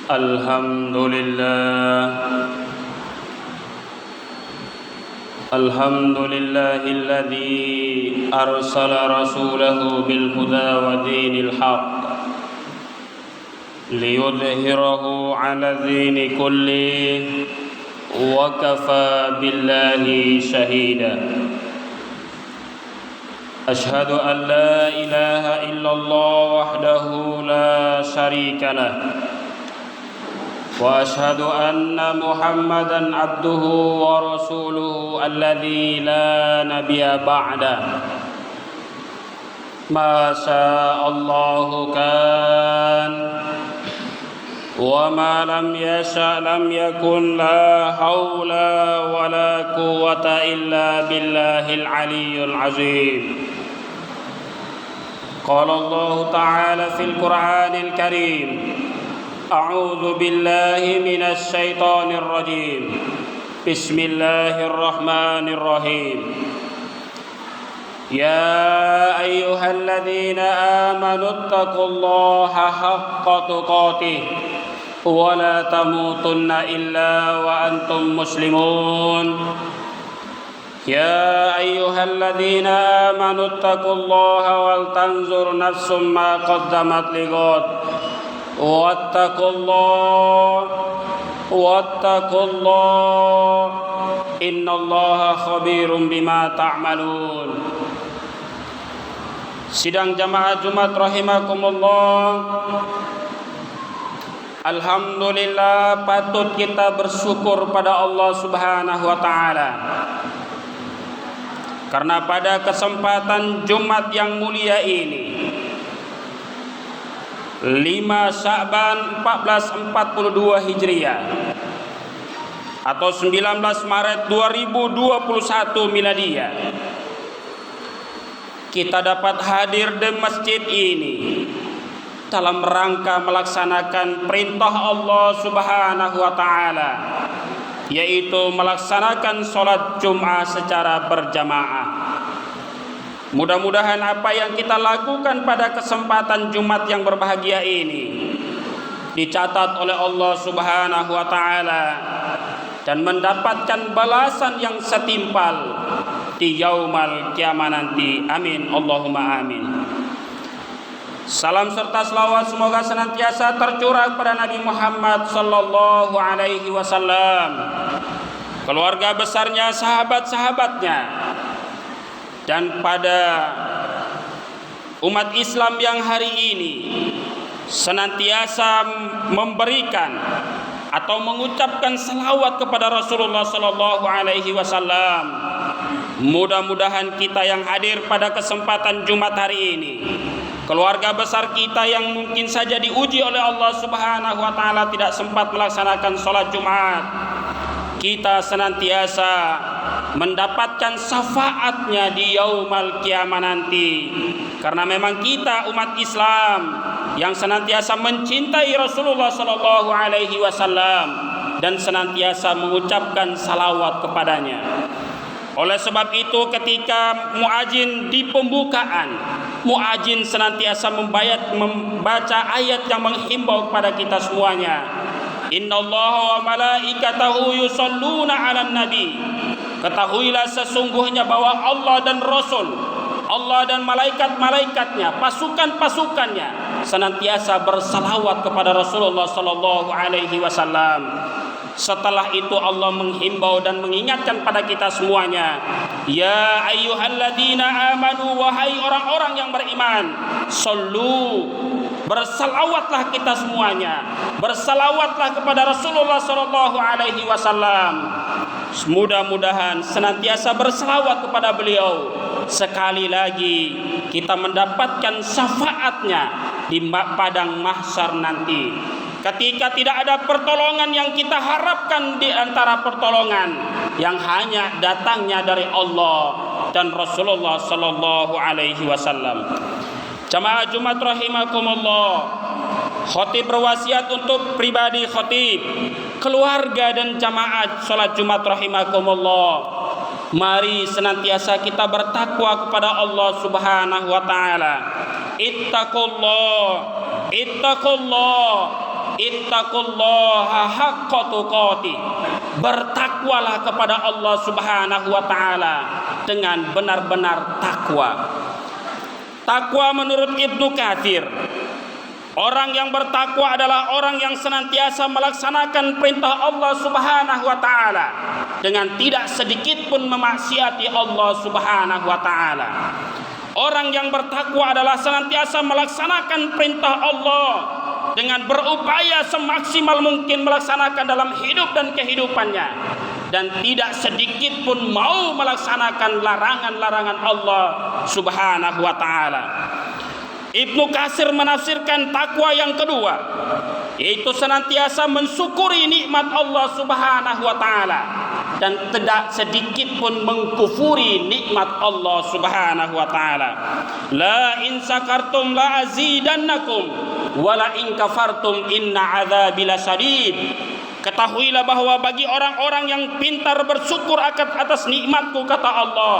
الحمد لله الحمد لله الذي أرسل رسوله بالهدى ودين الحق ليظهره على الدين كله وكفى بالله شهيدا أشهد أن لا إله إلا الله وحده لا شريك له وأشهد أن محمدًا عبده ورسوله الذي لا نبي بعده ما شاء الله كان وما لم يشأ لم يكن لا حول ولا قوة إلا بالله العلي العظيم قال الله تعالى في القرآن الكريم أعوذ بالله من الشيطان الرجيم بسم الله الرحمن الرحيم يا أيها الذين آمنوا اتقوا الله حق تقاته ولا تموتن إلا وأنتم مسلمون يا أيها الذين آمنوا اتقوا الله ولتنظر نفس ما قدمت لغد واتقوا الله إن الله خبير بما تعملون. Sidang jamaah Jumat rahimakumullah. Alhamdulillah, patut kita bersyukur pada Allah Subhanahu wa taala. Karena pada kesempatan Jumat yang mulia ini 5 Sya'ban 1442 Hijriah atau 19 Maret 2021 Miladiyah, kita dapat hadir di masjid ini dalam rangka melaksanakan perintah Allah Subhanahu wa taala, yaitu melaksanakan sholat Jum'ah secara berjamaah. Mudah-mudahan apa yang kita lakukan pada kesempatan Jumat yang berbahagia ini dicatat oleh Allah Subhanahu wa taala dan mendapatkan balasan yang setimpal di yaumal kiamat nanti. Amin Allahumma amin. Salam serta selawat semoga senantiasa tercurah kepada Nabi Muhammad sallallahu alaihi wasallam, keluarga besarnya, sahabat-sahabatnya, dan pada umat Islam yang hari ini senantiasa memberikan atau mengucapkan selawat kepada Rasulullah sallallahu alaihi wasallam. Mudah-mudahan kita yang hadir pada kesempatan Jumat hari ini, keluarga besar kita yang mungkin saja diuji oleh Allah Subhanahu wa taala tidak sempat melaksanakan sholat Jumat, kita senantiasa mendapatkan syafaatnya di yaumal kiamat nanti. Karena memang kita umat Islam yang senantiasa mencintai Rasulullah sallallahu alaihi wasallam dan senantiasa mengucapkan salawat kepadanya. Oleh sebab itu, ketika muadzin di pembukaan, muadzin senantiasa membaca ayat yang menghimbau kepada kita semuanya. Innallaha wa malaikatahu yusholluna 'alan nabi. Ketahuilah sesungguhnya bahwa Allah dan Rasul, Allah dan malaikat-malaikatnya, pasukan-pasukannya senantiasa bersalawat kepada Rasulullah sallallahu alaihi wasallam. Setelah itu Allah menghimbau dan mengingatkan pada kita semuanya, ya ayyuhalladzina amanu, wahai orang-orang yang beriman, sallu, bersalawatlah kita semuanya, bersalawatlah kepada Rasulullah sallallahu alaihi wasallam. Mudah-mudahan senantiasa berselawat kepada beliau. Sekali lagi kita mendapatkan syafaatnya di padang mahsyar nanti, ketika tidak ada pertolongan yang kita harapkan di antara pertolongan yang hanya datangnya dari Allah dan Rasulullah sallallahu alaihi wasallam. Jamaah Jumat rahimakumullah, khatib berwasiat untuk pribadi khatib, keluarga dan jamaah salat Jumat rahimakumullah, mari senantiasa kita bertakwa kepada Allah Subhanahu wa taala. Ittaqullah ittaqullaha haqqa tuqatih. Bertakwalah kepada Allah Subhanahu wa taala dengan benar-benar takwa. Takwa menurut Ibnu Katsir, orang yang bertakwa adalah orang yang senantiasa melaksanakan perintah Allah Subhanahu wa taala dengan tidak sedikit pun memaksiati Allah Subhanahu wa taala. Orang yang bertakwa adalah senantiasa melaksanakan perintah Allah dengan berupaya semaksimal mungkin melaksanakan dalam hidup dan kehidupannya, dan tidak sedikit pun mau melaksanakan larangan-larangan Allah Subhanahu wa taala. Ibnu Katsir menafsirkan takwa yang kedua, yaitu senantiasa mensyukuri nikmat Allah Subhanahu wa taala dan tidak sedikit pun mengkufuri nikmat Allah Subhanahu wa taala. La in sakartum la azidannakum wa la in kafartum inna adzabi lasyadid. Ketahuilah bahwa bagi orang-orang yang pintar bersyukur atas nikmatku, kata Allah,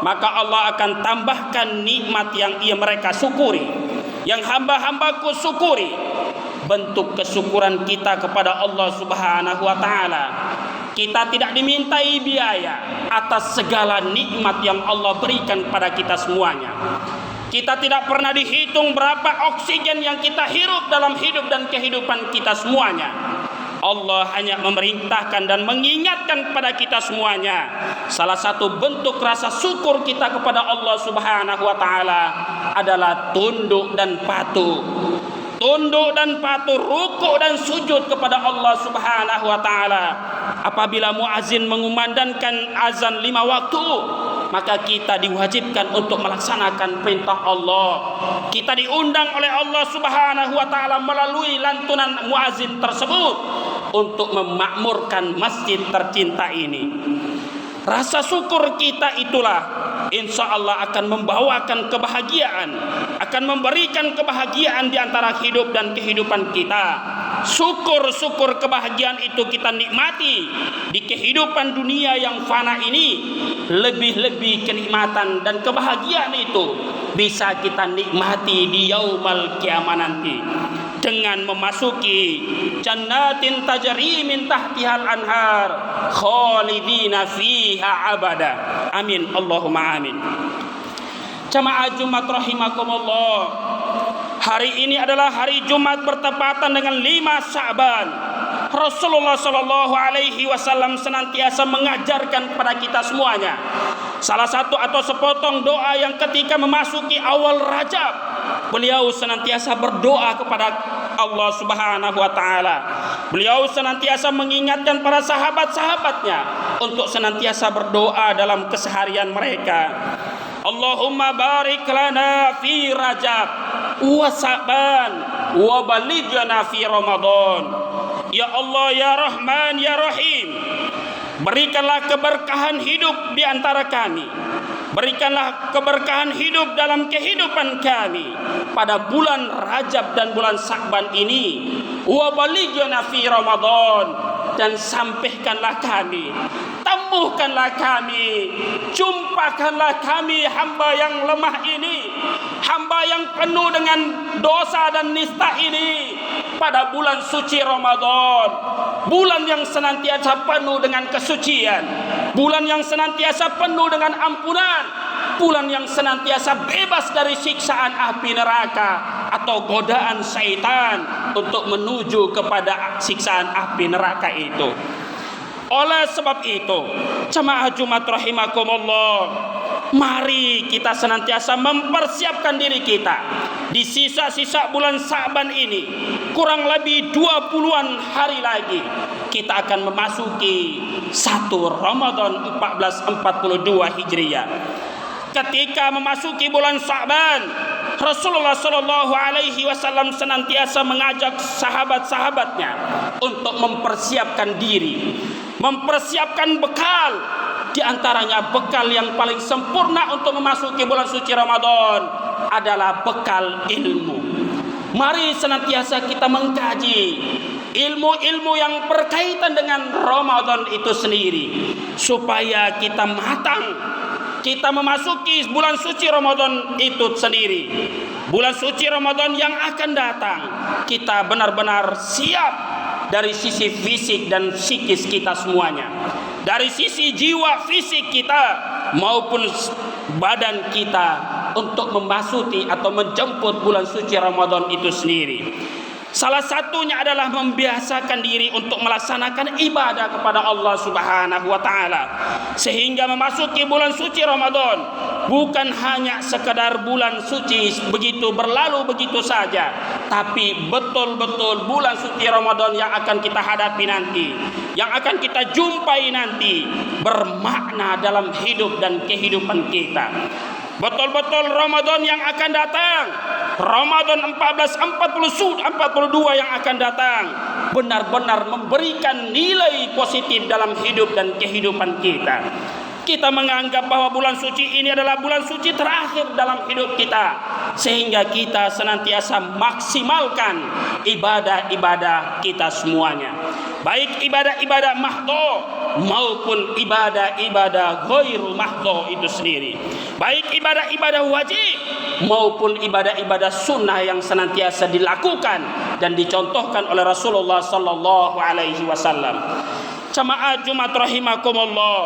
maka Allah akan tambahkan nikmat yang mereka syukuri, yang hamba-hambaku syukuri. Bentuk kesyukuran kita kepada Allah Subhanahu wa taala, kita tidak dimintai biaya atas segala nikmat yang Allah berikan pada kita semuanya. Kita tidak pernah dihitung berapa oksigen yang kita hirup dalam hidup dan kehidupan kita semuanya. Allah hanya memerintahkan dan mengingatkan kepada kita semuanya, salah satu bentuk rasa syukur kita kepada Allah Subhanahu wa taala adalah tunduk dan patuh. Tunduk dan patuh, rukuk dan sujud kepada Allah Subhanahu wa taala. Apabila muazin mengumandangkan azan 5 waktu, maka kita diwajibkan untuk melaksanakan perintah Allah. Kita diundang oleh Allah Subhanahu wa taala melalui lantunan muazin tersebut untuk memakmurkan masjid tercinta ini. Rasa syukur kita itulah insya Allah akan membawakan kebahagiaan, akan memberikan kebahagiaan di antara hidup dan kehidupan kita. Syukur-syukur kebahagiaan itu kita nikmati di kehidupan dunia yang fana ini. Lebih-lebih kenikmatan dan kebahagiaan itu bisa kita nikmati di yaumul qiyamah nanti dengan memasuki jannatin tajri min tahtihal anhar khalidina fiha abada. Amin Allahumma amin. Jamaah Jumat rahimakumullah, hari ini adalah hari Jumat bertepatan dengan 5 Sya'ban. Rasulullah sallallahu alaihi wasallam senantiasa mengajarkan kepada kita semuanya salah satu atau sepotong doa yang ketika memasuki awal Rajab, beliau senantiasa berdoa kepada Allah Subhanahu wa taala. Beliau senantiasa mengingatkan para sahabat-sahabatnya untuk senantiasa berdoa dalam keseharian mereka. Allahumma barik lana fi Rajab wa Sya'ban wa balighna fi Ramadan. Ya Allah, ya Rahman, ya Rahim, berikanlah keberkahan hidup di antara kami. Berikanlah keberkahan hidup dalam kehidupan kami pada bulan Rajab dan bulan Sya'ban ini. Wa balighna fi Ramadan, dan sampaikanlah kami, temukanlah kami, jumpakanlah kami hamba yang lemah ini, hamba yang penuh dengan dosa dan nista ini pada bulan suci Ramadan, bulan yang senantiasa penuh dengan kesucian, bulan yang senantiasa penuh dengan ampunan, bulan yang senantiasa bebas dari siksaan api neraka atau godaan syaitan untuk menuju kepada siksaan api neraka itu. Oleh sebab itu, jemaah Jumat rahimakumullah, mari kita senantiasa mempersiapkan diri kita di sisa-sisa bulan Sya'ban ini. Kurang lebih 20-an hari lagi kita akan memasuki 1 Ramadan 1442 Hijriah. Ketika memasuki bulan Sya'ban, Rasulullah sallallahu alaihi wasallam senantiasa mengajak sahabat-sahabatnya untuk mempersiapkan diri, mempersiapkan bekal. Di antaranya bekal yang paling sempurna untuk memasuki bulan suci Ramadan adalah bekal ilmu. Mari senantiasa kita mengkaji ilmu-ilmu yang berkaitan dengan Ramadan itu sendiri, supaya kita matang, kita memasuki bulan suci Ramadan itu sendiri. Bulan suci Ramadan yang akan datang, kita benar-benar siap dari sisi fisik dan psikis kita semuanya, dari sisi jiwa fisik kita maupun badan kita, untuk memasuki atau menjemput bulan suci Ramadan itu sendiri. Salah satunya adalah membiasakan diri untuk melaksanakan ibadah kepada Allah Subhanahu wa taala, sehingga memasuki bulan suci Ramadan bukan hanya sekadar bulan suci begitu berlalu begitu saja, tapi betul-betul bulan suci Ramadan yang akan kita hadapi nanti, yang akan kita jumpai nanti, bermakna dalam hidup dan kehidupan kita. Betul-betul Ramadan yang akan datang, Ramadan 1442 yang akan datang, benar-benar memberikan nilai positif dalam hidup dan kehidupan kita. Kita menganggap bahwa bulan suci ini adalah bulan suci terakhir dalam hidup kita, sehingga kita senantiasa maksimalkan ibadah-ibadah kita semuanya, baik ibadah-ibadah mahdho maupun ibadah-ibadah ghairul mahdho itu sendiri, baik ibadah-ibadah wajib maupun ibadah-ibadah sunnah yang senantiasa dilakukan dan dicontohkan oleh Rasulullah sallallahu alaihi wasallam. Jamaah Jumat rahimakumullah,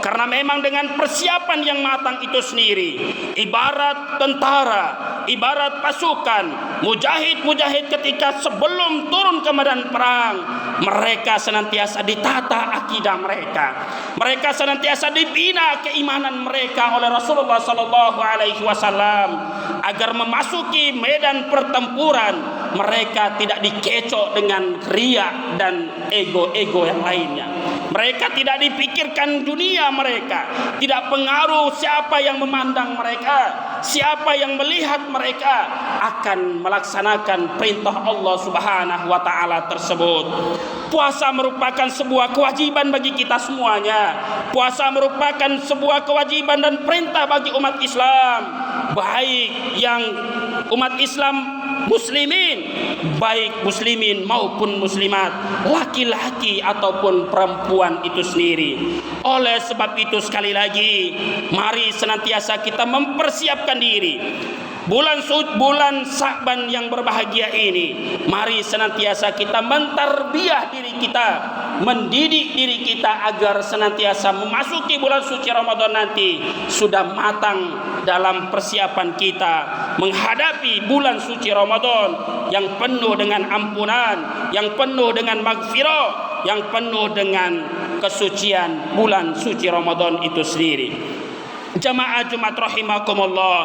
karena memang dengan persiapan yang matang itu sendiri, ibarat tentara, ibarat pasukan, mujahid-mujahid ketika sebelum turun ke medan perang, mereka senantiasa ditata akidah mereka, mereka senantiasa dibina keimanan mereka oleh Rasulullah sallallahu alaihi wasallam, agar memasuki medan pertempuran mereka tidak dikecoh dengan riya dan ego-ego yang lainnya. Mereka tidak dipikirkan dunia mereka, tidak pengaruh siapa yang memandang mereka, siapa yang melihat mereka, akan melaksanakan perintah Allah Subhanahu wa taala tersebut. Puasa merupakan sebuah kewajiban bagi kita semuanya. Puasa merupakan sebuah kewajiban dan perintah bagi umat Islam, baik yang umat Islam muslimin, baik muslimin maupun muslimat, laki-laki ataupun perempuan itu sendiri. Oleh sebab itu sekali lagi, mari senantiasa kita mempersiapkan diri. Bulan Sya'ban yang berbahagia ini, mari senantiasa kita mentarbiyah diri kita, mendidik diri kita agar senantiasa memasuki bulan suci Ramadan nanti sudah matang dalam persiapan kita menghadapi bulan suci Ramadan yang penuh dengan ampunan, yang penuh dengan maghfirah, yang penuh dengan kesucian bulan suci Ramadan itu sendiri. Jamaah Jumat rahimakumullah,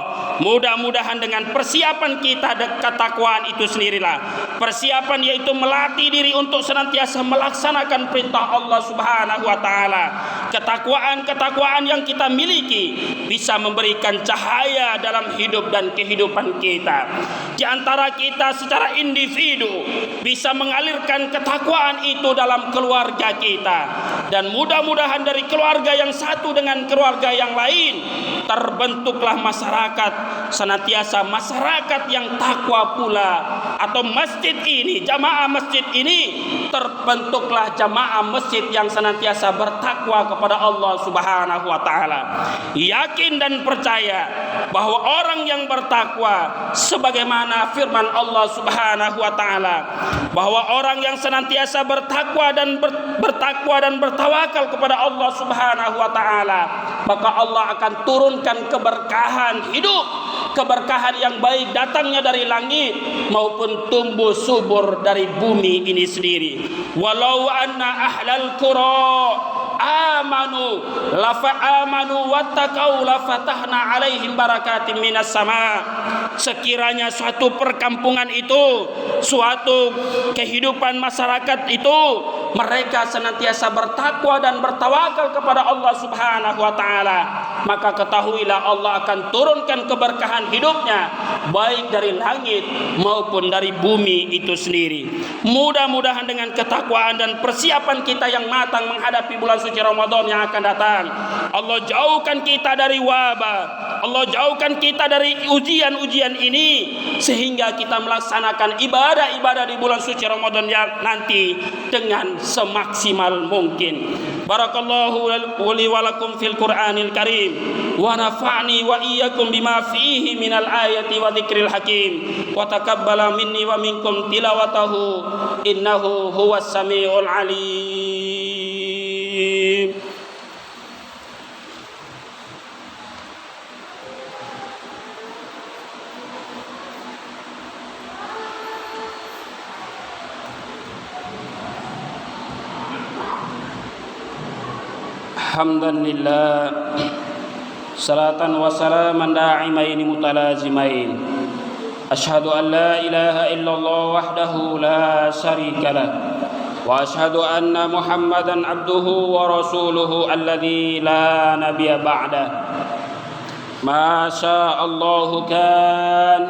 mudah-mudahan dengan persiapan kita ketakwaan itu sendirilah, persiapan yaitu melatih diri untuk senantiasa melaksanakan perintah Allah Subhanahu wa taala, ketakwaan yang kita miliki bisa memberikan cahaya dalam hidup dan kehidupan kita. Di antara kita secara individu bisa mengalirkan ketakwaan itu dalam keluarga kita, dan mudah-mudahan dari keluarga yang satu dengan keluarga yang lain terbentuklah masyarakat, senantiasa masyarakat yang takwa pula, atau masjid ini, jamaah masjid ini terbentuklah jamaah masjid yang senantiasa bertakwa kepada Allah Subhanahu wa taala. Yakin dan percaya bahwa orang yang bertakwa sebagaimana firman Allah Subhanahu wa taala, bahwa orang yang senantiasa bertakwa dan bertawakal kepada Allah Subhanahu wa taala, maka Allah akan turunkan keberkahan hidup, keberkahan yang baik datangnya dari langit maupun tumbuh subur dari bumi ini sendiri. Walau anna ahlal qura amanu wattaqau lafatahna alaihim barakatim minas sama. Sekiranya suatu perkampungan itu, suatu kehidupan masyarakat itu, mereka senantiasa bertakwa dan bertawakal kepada Allah Subhanahu wa taala, maka ketahuilah Allah akan turunkan keberkahan hidupnya baik dari langit maupun dari bumi itu sendiri. Mudah-mudahan dengan ketakwaan dan persiapan kita yang matang menghadapi bulan suci Ramadan yang akan datang, Allah jauhkan kita dari wabah, Allah jauhkan kita dari ujian-ujian ini, sehingga kita melaksanakan ibadah-ibadah di bulan suci Ramadan yang nanti dengan semaksimal mungkin. Barakallahu li wa lakum fil Qur'anil Karim wa nafa'ni wa iyyakum bima fihi minal ayati wa dzikril hakim wa taqabbala minni wa minkum tilawatahu innahu huwas samiul alim. Alhamdulillah, salatan wa salaman da'imain mutalazimain. Ashhadu an la ilaha illallah wahdahu la syarika lah wa ashhadu anna Muhammadan abduhu wa rasuluhu alladzi la nabiyya ba'dah. Ma sya'allahu kan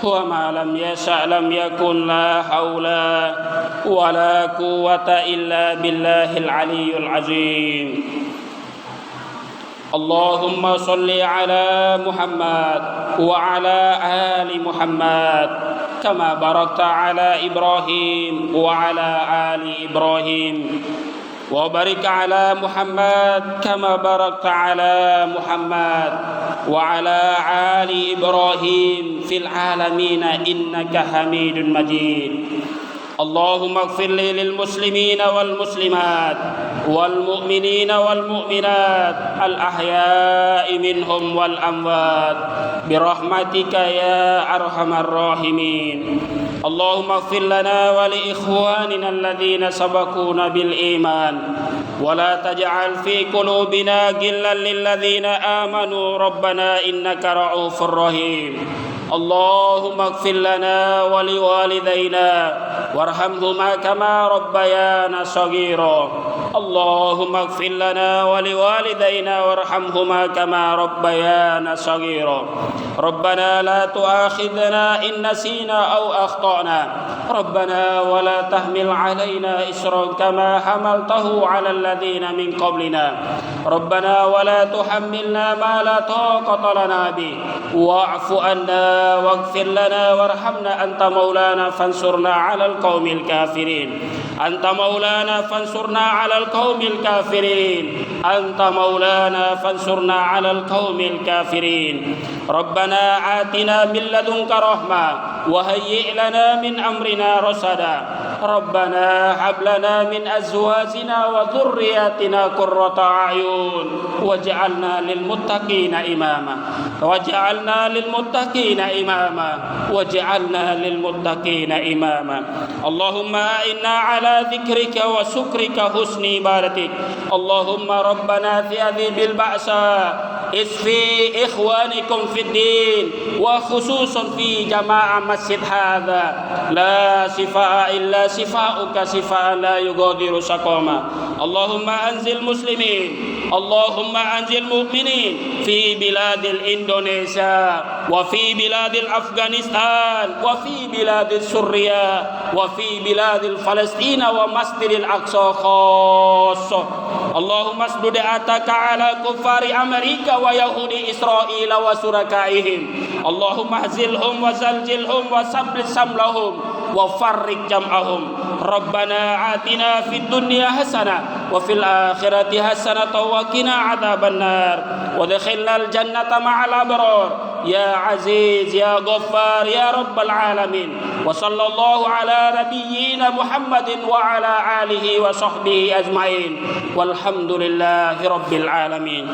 wa ma lam yasha' lam yakun, la haula wa la quwwata illa billahil aliyyil azim. Allahumma salli ala Muhammad wa ala ali Muhammad kama barakta ala Ibrahim wa ala ali Ibrahim wa barik ala Muhammad kama barakta ala Muhammad wa ala ali Ibrahim fil alamin innaka Hamidun Majid. Allahumma ighfir li lil muslimina wal muslimat wal mu'minina wal mu'minat al ahya'i minhum wal amwat bi rahmatika ya arhamar rahimin. Allahumma ighfir lana wa li ikhwanina alladhina sabaquna bil iman wa la taj'al fi qulubina ghillan lil ladzina amanu rabbana innaka ra'ufur rahim. Allahumma ighfir lana wa li walidayna warhamhuma kama rabbayana shaghira. Allahumma ighfir lana wa li walidayna warhamhuma kama rabbayana shaghira. Rabbana la tu'akhidhna in nasina aw akhtana. Rabbana wa la tahmil 'alaina isran kama hamaltahu 'alal ladzina min qablina. Rabbana wa la tuhammilna ma la taqata lana bih wa'fu 'anna waghfir lana warhamna anta maulana fansurna 'alal qaumil kafirin. Anta maulana fansurna 'alal qaumil kafirin. Anta maulana fansurna 'alal qaumil kafirin. Rabbana atina min ladunka rahmah wa hayyi' lana min amrina rasada. Rabbana hab lana min azwajina wa dhurriyyatina qurrata a'yun waj'alna lil muttaqina imama waj'alna lil muttaqina imama waj'alna lil muttaqina imama. Allahumma inna ala dzikrika wa syukrika husni ibadatik. Allahumma rabbana fi adhibil ba'sa isfi ikhwanikum fid din wa khususan fi jamaah masjid hadza la shifaa illa shifauka shifaan la yughadiru saqama. Allahumma anzil muslimin, Allahumma anzil mu'minin fi biladil Indonesia wa fi biladil Afghanistan wa fi biladil Suriah wa fi biladil Palestina wa masjidil Aqsa khassa. Allahumma asdud ataka ala kuffari Amerika wa yahudi Israel wa surakaihim. Allahumma hazilhum wa zaljilhum wa sablit samlahum wa farrik jam'ahum. Rabbana atina fid dunya hasanah wa fil akhirati hasanah wa qina adzaban nar wa adkhilnal jannata ma'al abrar ya aziz ya ghaffar ya rabbal alamin. Wa sallallahu ala nabiyyina Muhammadin wa ala alihi wa sahbihi ajmain walhamdulillahi rabbil alamin.